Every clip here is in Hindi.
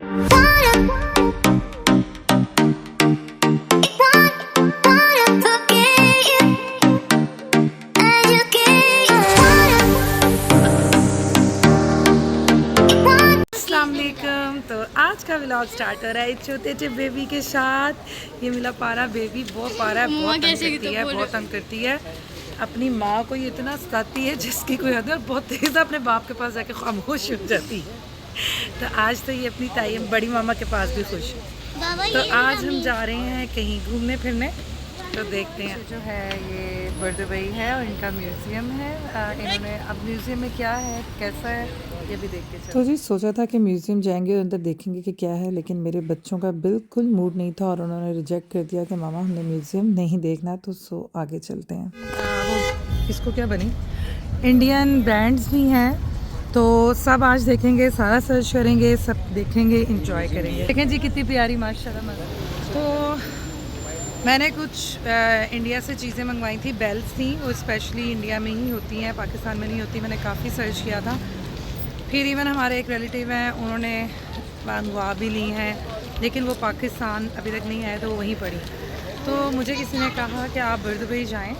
अस्सलामुअलैकुम। तो आज का व्लॉग स्टार्ट हो रहा है छोटे से बेबी के साथ। ये मिला पारा बेबी, बहुत पारा है, बहुत तंग करती है, बहुत तंग करती है। अपनी माँ को ये इतना सताती है जिसकी कोई हद नहीं, और बहुत तेज़ अपने बाप के पास जाके खामोश हो जाती है। तो आज तो ये अपनी ताई बड़ी मामा के पास भी खुश है। तो आज हम जा रहे हैं कहीं घूमने फिरने, तो देखते हैं। जो है ये दुबई है और इनका म्यूज़ियम है। इन्होंने अब म्यूज़ियम में क्या है, कैसा है, ये भी देख के चलते। तो जी सोचा था कि म्यूज़ियम जाएंगे, अंदर देखेंगे कि क्या है, लेकिन मेरे बच्चों का बिल्कुल मूड नहीं था और उन्होंने रिजेक्ट कर दिया कि मामा हमने म्यूज़ियम नहीं देखना। तो आगे चलते हैं। वो इसको क्या बनी, इंडियन बैंड्स भी हैं, तो सब आज देखेंगे, सारा सर्च करेंगे, सब देखेंगे, इंजॉय करेंगे। देखें जी कितनी प्यारी माशाल्लाह मज़ा। तो मैंने कुछ इंडिया से चीज़ें मंगवाई थी, बेल्स थी, वो स्पेशली इंडिया में ही होती हैं, पाकिस्तान में नहीं होती। मैंने काफ़ी सर्च किया था। फिर इवन हमारे एक रिलेटिव हैं, उन्होंने मंगवा भी ली हैं, लेकिन वो पाकिस्तान अभी तक नहीं आए, तो वो वहीं पड़ी। तो मुझे किसी ने कहा कि आप दुबई जाएं,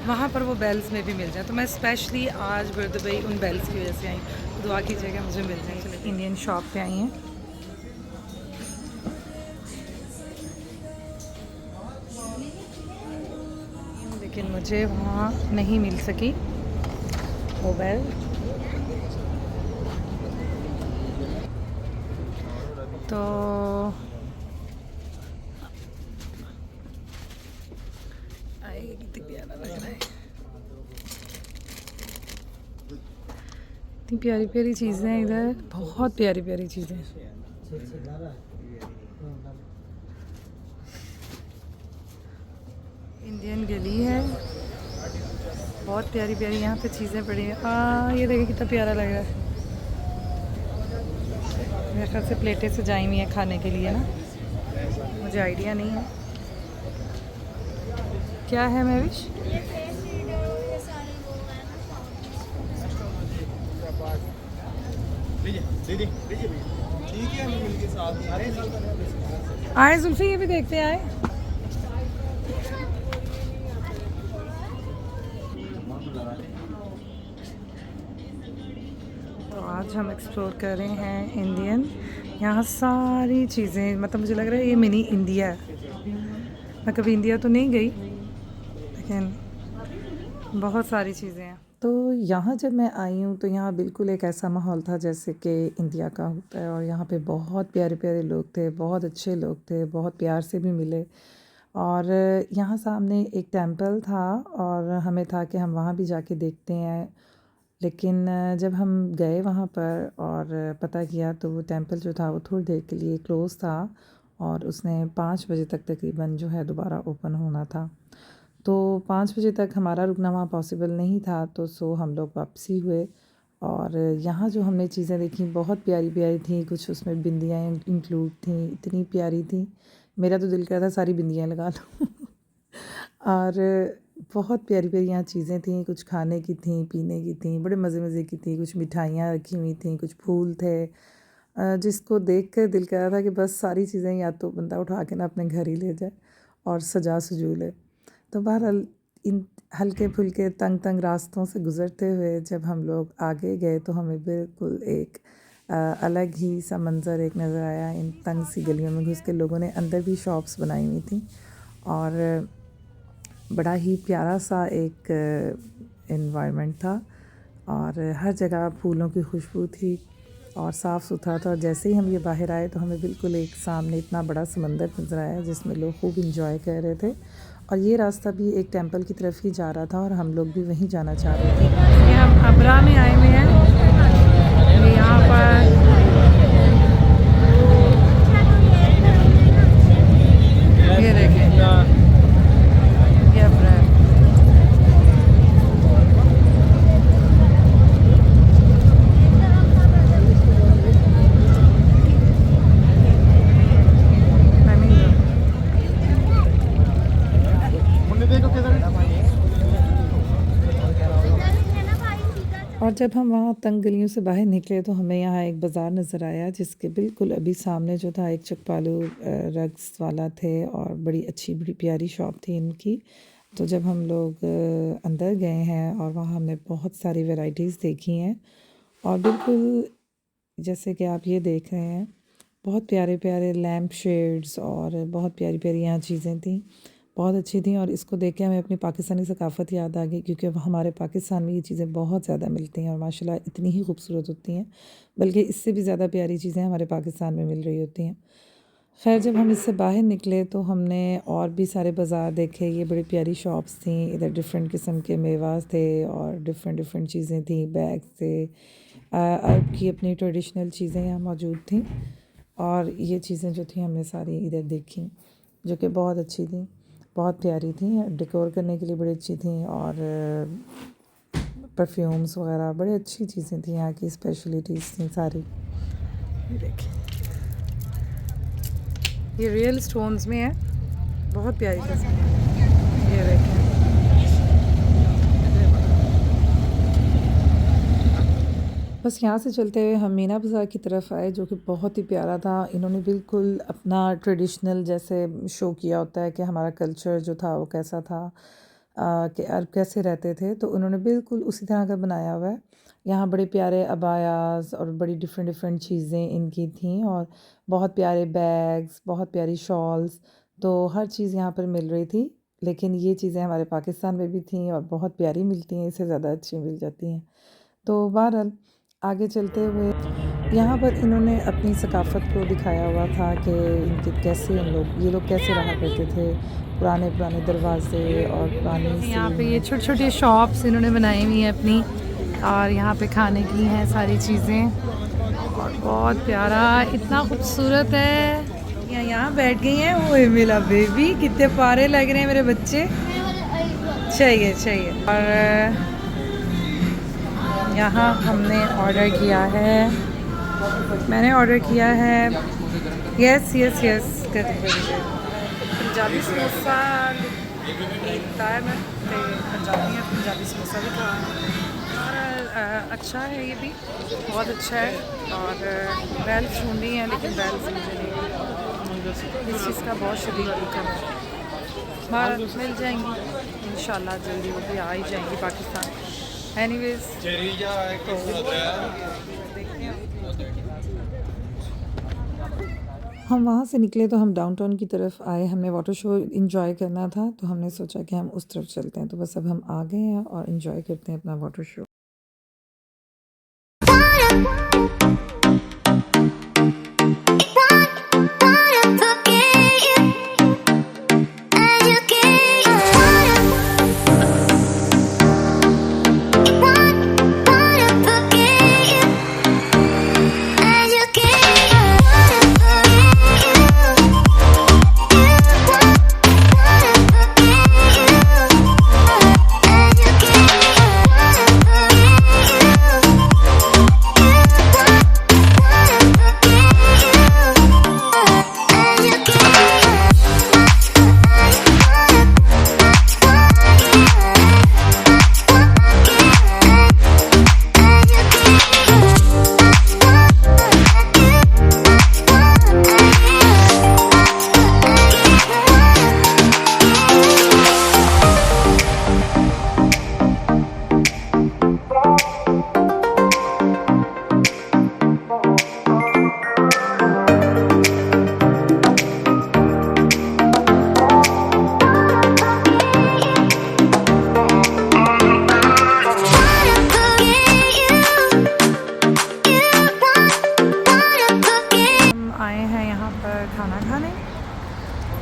वहाँ पर वो बेल्स में भी मिल जाए। तो मैं स्पेशली आज दुबई उन बेल्स की वजह से आई। तो दुआ कीजिएगा मुझे मिल जाए। चलिए इंडियन शॉप पे आई हैं। लेकिन मुझे वहाँ नहीं मिल सकी वो बेल। तो कितनी प्यारा लग रहा है, इतनी प्यारी प्यारी चीज़ें हैं इधर, बहुत प्यारी प्यारी चीज़ें। इंडियन गली है, बहुत प्यारी प्यारी यहाँ पे चीज़ें पड़ी हैं। ये देखिए कितना प्यारा लग रहा है। मेरे ख्याल से प्लेटें सजाई हुई हैं खाने के लिए ना, मुझे आइडिया नहीं है क्या है। महविश आए जुल्फी, ये भी देखते आए। तो आज हम एक्सप्लोर कर रहे हैं इंडियन। यहाँ सारी चीज़ें, मतलब मुझे लग रहा है ये मिनी इंडिया है। मैं कभी इंडिया तो नहीं गई, लेकिन बहुत सारी चीज़ें हैं। तो यहाँ जब मैं आई हूँ तो यहाँ बिल्कुल एक ऐसा माहौल था जैसे कि इंडिया का होता है, और यहाँ पे बहुत प्यारे प्यारे लोग थे, बहुत अच्छे लोग थे, बहुत प्यार से भी मिले। और यहाँ सामने एक टेंपल था और हमें था कि हम वहाँ भी जाके देखते हैं, लेकिन जब हम गए वहाँ पर और पता किया तो वो टेंपल जो था वो थोड़ी देर के लिए क्लोज़ था, और उसने 5 बजे तक तकरीबन जो है दोबारा ओपन होना था। तो 5 बजे तक हमारा रुकना वहाँ पॉसिबल नहीं था, तो हम लोग वापसी हुए। और यहाँ जो हमने चीज़ें देखी बहुत प्यारी प्यारी थी, कुछ उसमें बिंदियाँ इंक्लूड थी, इतनी प्यारी थी, मेरा तो दिल करता सारी बिंदियाँ लगा लूँ। और बहुत प्यारी प्यारी यहाँ चीज़ें थी, कुछ खाने की थी, पीने की थी, बड़े मज़े मज़े की थी, कुछ मिठाइयाँ रखी हुई थी, कुछ फूल थे, जिसको देख कर दिल कर रहा था कि बस सारी चीज़ें या तो बंदा उठा के ना अपने घर ही ले जाए और सजा सजू ले। तो बहरहाल इन हल्के फुल्के तंग तंग रास्तों से गुज़रते हुए जब हम लोग आगे गए तो हमें बिल्कुल एक अलग ही सा मंज़र एक नज़र आया। इन तंग सी गलियों में घुस के लोगों ने अंदर भी शॉप्स बनाई हुई थी, और बड़ा ही प्यारा सा एक एनवायरनमेंट था, और हर जगह फूलों की खुशबू थी और साफ़ सुथरा था। और जैसे ही हम ये बाहर आए तो हमें बिल्कुल एक सामने इतना बड़ा समंदर नज़र आया जिसमें लोग खूब इंजॉय कर रहे थे, और ये रास्ता भी एक टेंपल की तरफ ही जा रहा था और हम लोग भी वहीं जाना चाह रहे थे। ये हम अबरा में आए हुए हैं, यहाँ पर ये देखें, ये अबरा है। और जब हम वहाँ तंग गलियों से बाहर निकले तो हमें यहाँ एक बाज़ार नज़र आया जिसके बिल्कुल अभी सामने जो था एक चकपालू रग्स वाला थे और बड़ी अच्छी बड़ी प्यारी शॉप थी इनकी। तो जब हम लोग अंदर गए हैं और वहाँ हमने बहुत सारी वैरायटीज़ देखी हैं और बिल्कुल जैसे कि आप ये देख रहे हैं बहुत प्यारे प्यारे लैम्प शेड्स और बहुत प्यारी प्यारी यहाँ चीज़ें थी, बहुत अच्छी थी। और इसको देख के हमें अपनी पाकिस्तानी सकाफ़त याद आ गई क्योंकि अब हमारे पाकिस्तान में ये चीज़ें बहुत ज़्यादा मिलती हैं और माशाल्लाह इतनी ही खूबसूरत होती हैं, बल्कि इससे भी ज़्यादा प्यारी चीज़ें हमारे पाकिस्तान में मिल रही होती हैं। खैर जब हम इससे बाहर निकले तो हमने और भी सारे बाज़ार देखे, ये बड़ी प्यारी शॉप्स थी, इधर डिफरेंट किस्म के मेवाज थे और डिफरेंट डिफरेंट चीज़ें थी, बैग्स थे, अरब की अपनी ट्रेडिशनल चीज़ें यहाँ मौजूद थी। और ये चीज़ें जो थी हमने सारी इधर देखी जो कि बहुत अच्छी थी, बहुत प्यारी थी, डेकोर करने के लिए बड़ी अच्छी थी और परफ्यूम्स वगैरह बड़ी अच्छी चीज़ें थी, यहाँ की स्पेशलिटीज़ थी सारी। ये देखिए ये रियल स्टोन्स में है, बहुत प्यारी किस्म। ये देखें बस यहाँ से चलते हुए हम मीना बाज़ार की तरफ आए जो कि बहुत ही प्यारा था। इन्होंने बिल्कुल अपना ट्रेडिशनल जैसे शो किया होता है कि हमारा कल्चर जो था वो कैसा था, कि अरब कैसे रहते थे, तो उन्होंने बिल्कुल उसी तरह का बनाया हुआ है। यहाँ बड़े प्यारे अबायास और बड़ी डिफरेंट डिफरेंट चीज़ें इनकी थीं और बहुत प्यारे बैग्स, बहुत प्यारी शॉल्स, तो हर चीज़ यहाँ पर मिल रही थी। लेकिन ये चीज़ें हमारे पाकिस्तान में भी थीं और बहुत प्यारी मिलती हैं, इससे ज़्यादा अच्छी मिल जाती हैं। तो बहरहाल आगे चलते हुए यहाँ पर इन्होंने अपनी सकाफ़त को दिखाया हुआ था कि इनके कैसे ये लोग कैसे रहा करते थे, पुराने पुराने दरवाजे और पुरानी यहाँ पे ये छोटे छोटे शॉप्स इन्होंने बनाई हुई हैं अपनी, और यहाँ पे खाने की हैं सारी चीज़ें और बहुत प्यारा, इतना खूबसूरत है। यहाँ बैठ गई हैं, वो मेरा बेबी, कितने प्यारे लग रहे हैं मेरे बच्चे। चाहिए और यहाँ हमने ऑर्डर किया है, मैंने ऑर्डर किया है यस पंजाबी समोसा कीता है मैं, पंजाबी समोसा भी खाया और अच्छा है, ये भी बहुत अच्छा है। और बेल्स ढूंढी हैं लेकिन बेल्स मुझे नहीं, इस चीज़ का बहुत शदीद दुख है। बाहर मिल जाएंगी इंशाल्लाह, जल्दी वो भी आ ही जाएंगी पाकिस्तान। एनीवेज हम वहाँ से निकले तो हम डाउनटाउन की तरफ आए, हमें वाटर शो एंजॉय करना था तो हमने सोचा कि हम उस तरफ चलते हैं। तो बस अब हम आ गए हैं और एंजॉय करते हैं अपना वाटर शो।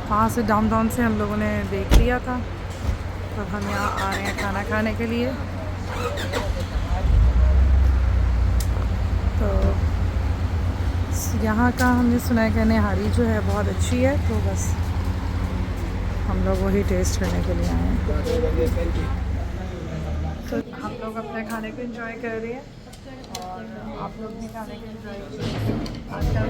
वहाँ से डाउनटाउन से हम लोगों ने देख लिया था, तो हम यहाँ आ रहे हैं खाना खाने के लिए। तो यहाँ का हमने सुना है कि निहारी जो है बहुत अच्छी है, तो बस हम लोग वही टेस्ट करने के लिए आए हैं। तो हम लोग अपने खाने को एंजॉय कर रहे हैं और आप लोग भी खाने को एंजॉय करें। आज का